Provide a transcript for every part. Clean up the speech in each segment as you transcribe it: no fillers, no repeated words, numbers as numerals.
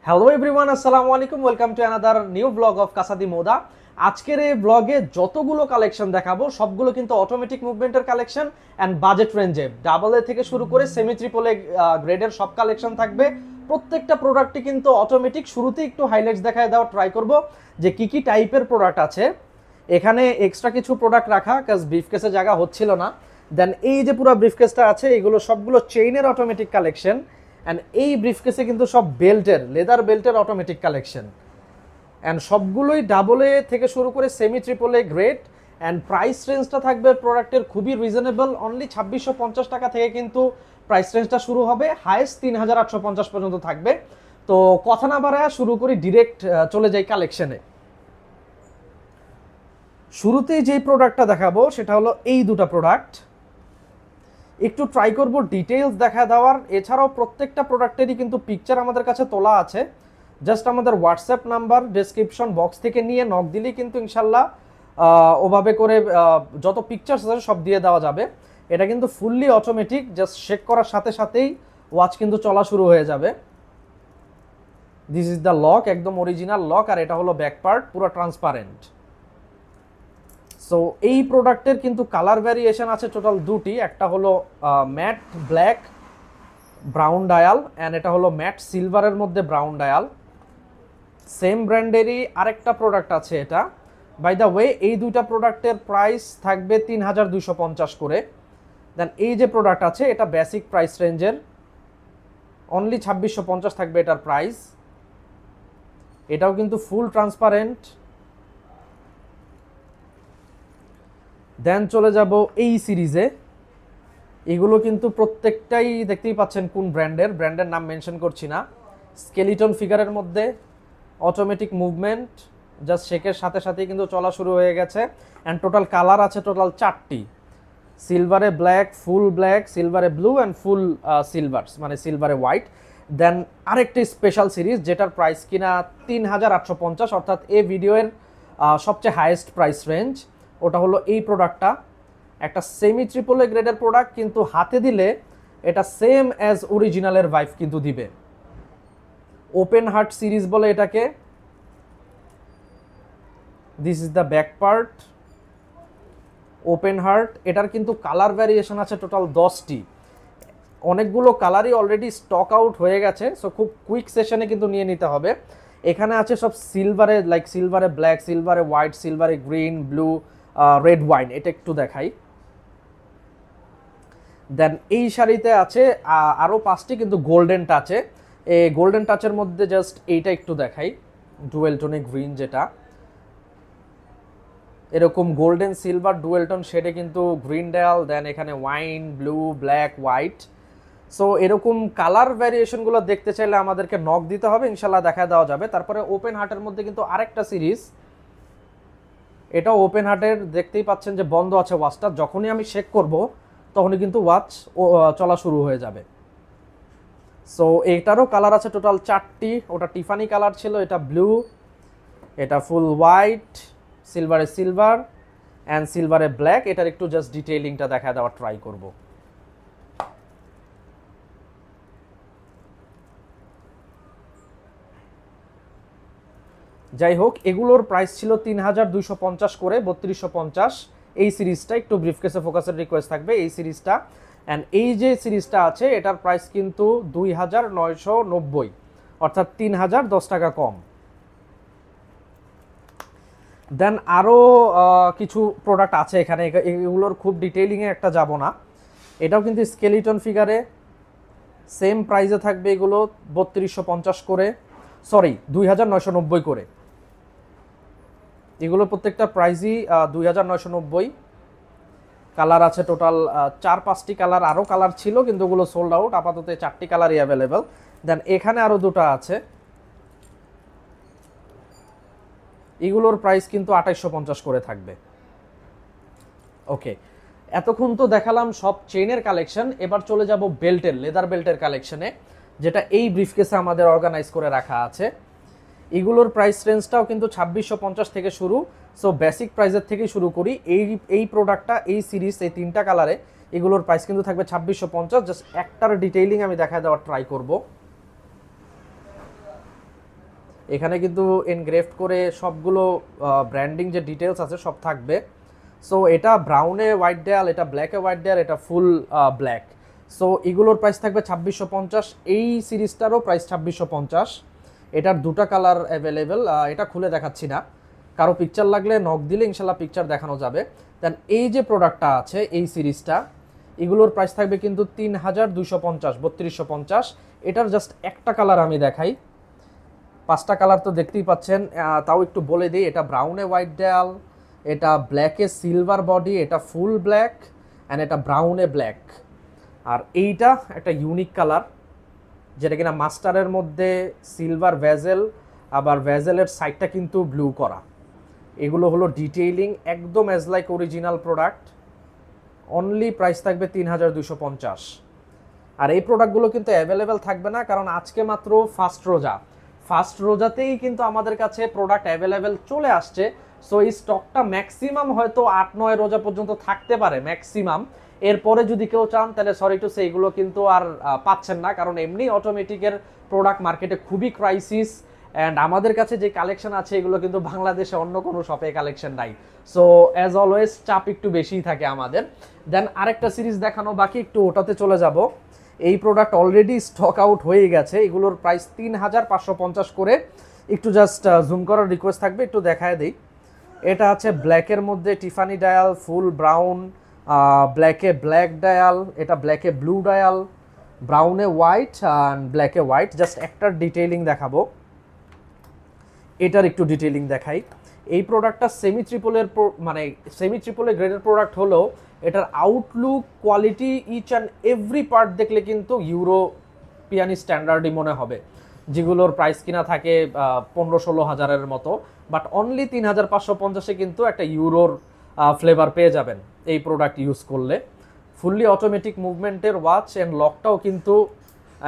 Hello everyone, আসসালামু আলাইকুম। Welcome to another new blog of কাসাদি মোদা। আজকের এই ব্লগে যতগুলো কালেকশন দেখাবো সবগুলো কিন্তু অটোমেটিক মুভমেন্টের কালেকশন অ্যান্ড বাজেট রেঞ্জে। ডাবল এ থেকে শুরু করে সেমি ট্রিপল এ গ্রেডের সব কালেকশন থাকবে। প্রত্যেকটা প্রোডাক্টই কিন্তু অটোমেটিক। শুরুতেই একটু হাইলাইটস দেখায় দেওয়া ট্রাই করব যে কি কি টাইপের প্রোডাক্ট আছে। এখানে এক্সট্রা কিছু প্রোডাক্ট রাখা, কাজ ব্রিফকেসে জায়গা হচ্ছিল না। দেন এই যে পুরো ব্রিফকেসটা আছে, এগুলো সবগুলো চেইনের অটোমেটিক কালেকশন। অ্যান্ড এই ব্রিফকেসে কিন্তু সব বেল্টের, লেদার বেল্টের অটোমেটিক কালেকশন। অ্যান্ড সবগুলোই ডাবল এ থেকে শুরু করে semi triple A grade. And price রেঞ্জটা থাকবে প্রোডাক্টের খুবই রিজনেবল, অনলি 2650 টাকা থেকে কিন্তু প্রাইস রেঞ্জটা শুরু হবে। হাইয়েস্ট 3850 পর্যন্ত থাকবে। তো কথা না বাড়ায় শুরু করি, ডিরেক্ট চলে যাই কালেকশনে। শুরুতেই যেই প্রোডাক্টটা দেখাবো সেটা হলো এই দুটো প্রোডাক্ট। একটু ট্রাই করব ডিটেইলস দেখা দেওয়ার। এছাড়াও প্রত্যেকটা প্রোডাক্টেরই কিন্তু পিকচার আমাদের কাছে তোলা আছে। জাস্ট আমাদের হোয়াটসঅ্যাপ নাম্বার ডেসক্রিপশন বক্স থেকে নিয়ে নক দিলেই কিন্তু ইনশাল্লাহ ওভাবে করে যত পিকচার্স আছে সব দিয়ে দেওয়া যাবে। এটা কিন্তু ফুললি অটোমেটিক, জাস্ট শেক করার সাথে সাথেই ওয়াচ কিন্তু চলা শুরু হয়ে যাবে। দিস ইজ দ্য লক, একদম অরিজিনাল লক। আর এটা হলো ব্যাক পার্ট, পুরো ট্রান্সপারেন্ট। সো এই প্রোডাক্টের কিন্তু কালার ভ্যারিয়েশন আছে টোটাল দুটি। একটা হলো matte black brown dial, and এটা হলো ম্যাট সিলভারের মধ্যে ব্রাউন ডায়াল। সেম ব্র্যান্ডেরই আরেকটা প্রোডাক্ট আছে এটা। বাই দ্য ওয়ে, এই দুইটা প্রোডাক্টের প্রাইস থাকবে 3250 করে। দেন এই যে প্রোডাক্ট আছে এটা বেসিক প্রাইস রেঞ্জের, অনলি 2650 থাকবে এটার প্রাইস। এটাও কিন্তু ফুল ট্রান্সপারেন্ট। দেন চলে যাব এই সিরিজে। এগুলো কিন্তু প্রত্যেকটাই দেখতেই পাচ্ছেন কোন ব্র্যান্ডের নাম মেনশন করছি না। স্কেলিটন ফিগারের মধ্যে অটোমেটিক মুভমেন্ট, জাস্ট শেকের সাথে সাথেই কিন্তু চলা শুরু হয়ে গেছে। অ্যান্ড টোটাল কালার আছে টোটাল 4টি। সিলভারে ব্ল্যাক, ফুল ব্ল্যাক, সিলভারে ব্লু অ্যান্ড ফুল সিলভার্স মানে সিলভারে হোয়াইট। দেন আরেকটি স্পেশাল সিরিজ যেটার প্রাইস কিনা 3850, অর্থাৎ এই ভিডিওর সবচেয়ে হাইয়েস্ট প্রাইস রেঞ্জ। ওটা হলো এই প্রোডাক্টটা, একটা সেমি ট্রিপল এ গ্রেডের প্রোডাক্ট, কিন্তু হাতে দিলে এটা সেম অ্যাজ অরিজিনালের ভাইব কিন্তু দিবে। ওপেন হার্ট সিরিজ বলে এটাকে। This is the back part, open heart. এটার কিন্তু কালার ভ্যারিয়েশন আছে টোটাল 10টি। অনেকগুলো কালারই অলরেডি স্টক আউট হয়ে গেছে, সো খুব কুইক সেশনে কিন্তু নিয়ে নিতে হবে। এখানে আছে সব সিলভারে, লাইক সিলভারে ব্ল্যাক, সিলভারে হোয়াইট, সিলভারে গ্রিন, ব্লু, রেড ওয়াইন। এটা একটু দেখাই। দেন এই শাড়িতে আছে আরও 5টি কিন্তু গোল্ডেন টাচে। এই গোল্ডেন টাচের মধ্যে জাস্ট এইটা একটু দেখাই, ডুয়েল টোনে গ্রিন, যেটা এরকম গোল্ডেন সিলভার ডুয়েল টোন শেডে কিন্তু গ্রিন ডায়াল। দেন এখানে wine, blue, black, white. So এরকম কালার ভ্যারিয়েশনগুলো দেখতে চাইলে আমাদেরকে নক দিতে হবে, ইনশাল্লাহ দেখা দেওয়া যাবে। তারপরে ওপেন হার্টের মধ্যে কিন্তু আরেকটা সিরিজ, এটাও ওপেন হার্টের। দেখতেই পাচ্ছেন যে বন্ধ আছে ওয়াচটা, যখনই আমি শেক করব তখনই কিন্তু ওয়াচ চলা শুরু হয়ে যাবে। সো এটারও কালার আছে টোটাল 4টি। ওটা টিফানি কালার ছিল, এটা ব্লু, এটা ফুল হোয়াইট, সিলভারে সিলভার অ্যান্ড সিলভারে ব্ল্যাক। এটার একটু জাস্ট ডিটেইলিংটা দেখা দেওয়ার ট্রাই করব। যাই হোক, এগুলোর প্রাইস ছিল 3250 করে, 3250। এই সিরিজটা একটু ব্রিফকেসে ফোকাসের রিকোয়েস্ট থাকবে এই সিরিজটা। অ্যান্ড এই যে সিরিজটা আছে এটার প্রাইস কিন্তু 2990, অর্থাৎ 3010 টাকা কম। দেন আরও কিছু প্রোডাক্ট আছে এখানে, এগুলোর খুব ডিটেইলিংয়ে একটা যাব না। এটাও কিন্তু স্কেলিটন ফিগারে, সেম প্রাইসে থাকবে এগুলো 3250 করে, সরি 2990 করে। এগুলো প্রত্যেকটা প্রাইসই 2990। কালার আছে টোটাল 4-5টি কালার, আরও কালার ছিল কিন্তু ওগুলো সোল্ড আউট। আপাতত 4টি কালারই অ্যাভেলেবেল। দেন এখানে আরও দুটো আছে, এগুলোর প্রাইস কিন্তু 2850 করে থাকবে। ওকে, এতক্ষণ তো দেখালাম সব চেইনের কালেকশন। এবার চলে যাব বেল্টের, লেদার বেল্টের কালেকশনে, যেটা এই ব্রিফকেসে আমাদের অর্গানাইজ করে রাখা আছে। এগুলোর প্রাইস রেঞ্জটাও কিন্তু 2650 থেকে শুরু। সো বেসিক প্রাইসের থেকেই শুরু করি। এই প্রোডাক্টটা, এই সিরিজ, এই 3টা কালারে এগুলোর প্রাইস কিন্তু থাকবে 2650। জাস্ট একটার ডিটেইলিং আমি দেখা দেওয়ার ট্রাই করব। এখানে কিন্তু এনগ্রেভড করে সবগুলো ব্র্যান্ডিং যে ডিটেলস আছে সব থাকবে। সো এটা ব্রাউনে হোয়াইট ডায়াল, এটা ব্ল্যাকে হোয়াইট ডায়াল, এটা ফুল ব্ল্যাক। সো এগুলোর প্রাইস থাকবে 2650। এই সিরিজটারও প্রাইস 2650। এটার দুটো কালার অ্যাভেলেবেল, এটা খুলে দেখাচ্ছি না, কারো পিকচার লাগলে নক দিলে ইনশাল্লাহ পিকচার দেখানো যাবে। দেন এই যে প্রোডাক্টটা আছে এই সিরিজটা, এগুলোর প্রাইস থাকবে কিন্তু 3250, 3250। এটার জাস্ট একটা কালার আমি দেখাই, 5টা কালার তো দেখতেই পাচ্ছেন, তাও একটু বলে দিই। এটা ব্রাউনে হোয়াইট ডায়াল, এটা ব্ল্যাকে সিলভার বডি, এটা ফুল ব্ল্যাক, অ্যান্ড এটা ব্রাউনে ব্ল্যাক। আর এইটা একটা ইউনিক কালার, যেটা কিনা মাস্টারের মধ্যে সিলভার ভেজেল, আবার ভেজেলের সাইডটা কিন্তু ব্লু করা। এগুলো হলো ডিটেইলিং, একদম as like original product. Only price থাকবে 3250। আর এই প্রোডাক্টগুলো কিন্তু অ্যাভেলেবেল থাকবে না, কারণ আজকে মাত্র ফার্স্ট রোজাতেই কিন্তু আমাদের কাছে প্রোডাক্ট অ্যাভেলেবেল চলে আসছে। সো এই স্টকটা ম্যাক্সিমাম হয়তো 8-9 রোজা পর্যন্ত থাকতে পারে ম্যাক্সিমাম। এরপরে যদি কেউ চান তাহলে সরি টু সে এগুলো কিন্তু আর পাচ্ছেন না, কারণ এমনি অটোমেটিকের প্রোডাক্ট মার্কেটে খুবই ক্রাইসিস। অ্যান্ড আমাদের কাছে যে কালেকশন আছে এগুলো কিন্তু বাংলাদেশে অন্য কোনো শপে কালেকশন নাই। সো অ্যাজ অলওয়েজ চাপ একটু বেশিই থাকে আমাদের। দেন আরেকটা সিরিজ দেখানো বাকি, একটু ওটাতে চলে যাব। এই প্রোডাক্ট অলরেডি স্টক আউট হয়ে গেছে, এগুলোর প্রাইস 3550 করে। একটু জাস্ট জুম করার রিকোয়েস্ট থাকবে, একটু দেখায় দিই। এটা আছে ব্ল্যাকের মধ্যে টিফানি ডায়াল, ফুল ব্রাউন, ব্ল্যাকে ব্ল্যাক ডায়াল, এটা ব্ল্যাকে ব্লু ডায়াল, ব্রাউনে হোয়াইট অ্যান্ড ব্ল্যাকে হোয়াইট। জাস্ট একটার ডিটেইলিং দেখাবো, এটার একটু ডিটেইলিং দেখাই। এই প্রোডাক্টটা সেমি ট্রিপলের গ্রেডের প্রোডাক্ট হলেও এটার outlook, quality, each and every part দেখলে কিন্তু ইউরোপিয়ানি স্ট্যান্ডার্ডই মনে হবে, যেগুলোর প্রাইস কিনা থাকে 15-16 হাজারের মতো। বাট অনলি 3550-এ কিন্তু একটা ইউরোর ফ্লেভার পেয়ে যাবেন এই প্রোডাক্ট ইউজ করলে। ফুললি অটোমেটিক মুভমেন্টের ওয়াচ অ্যান্ড লকটাও কিন্তু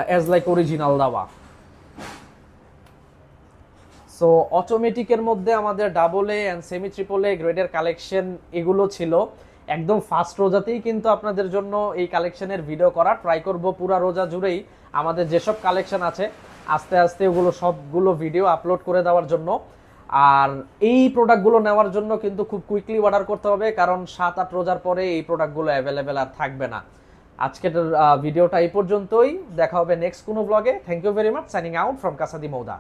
অ্যাজ লাইক অরিজিনাল দেওয়া। সো অটোমেটিকের মধ্যে আমাদের double A and semi triple এ গ্রেডের কালেকশন এগুলো ছিল। একদম ফার্স্ট রোজাতেই কিন্তু আপনাদের জন্য এই কালেকশনের ভিডিও করা, ট্রাই করব পুরা রোজা জুড়েই আমাদের যেসব কালেকশন আছে আস্তে আস্তে ওগুলো সবগুলো ভিডিও আপলোড করে দেওয়ার জন্য। আর এই প্রোডাক্টগুলো নেওয়ার জন্য কিন্তু খুব কুইকলি অর্ডার করতে হবে, কারণ 7-8 রোজার পরে এই প্রোডাক্টগুলো অ্যাভেলেবেল আর থাকবে না। আজকের ভিডিওটা এই পর্যন্তই, দেখা হবে নেক্সট কোনো ব্লগে। Thank you very much, signing out from কাসাদি মৌদা।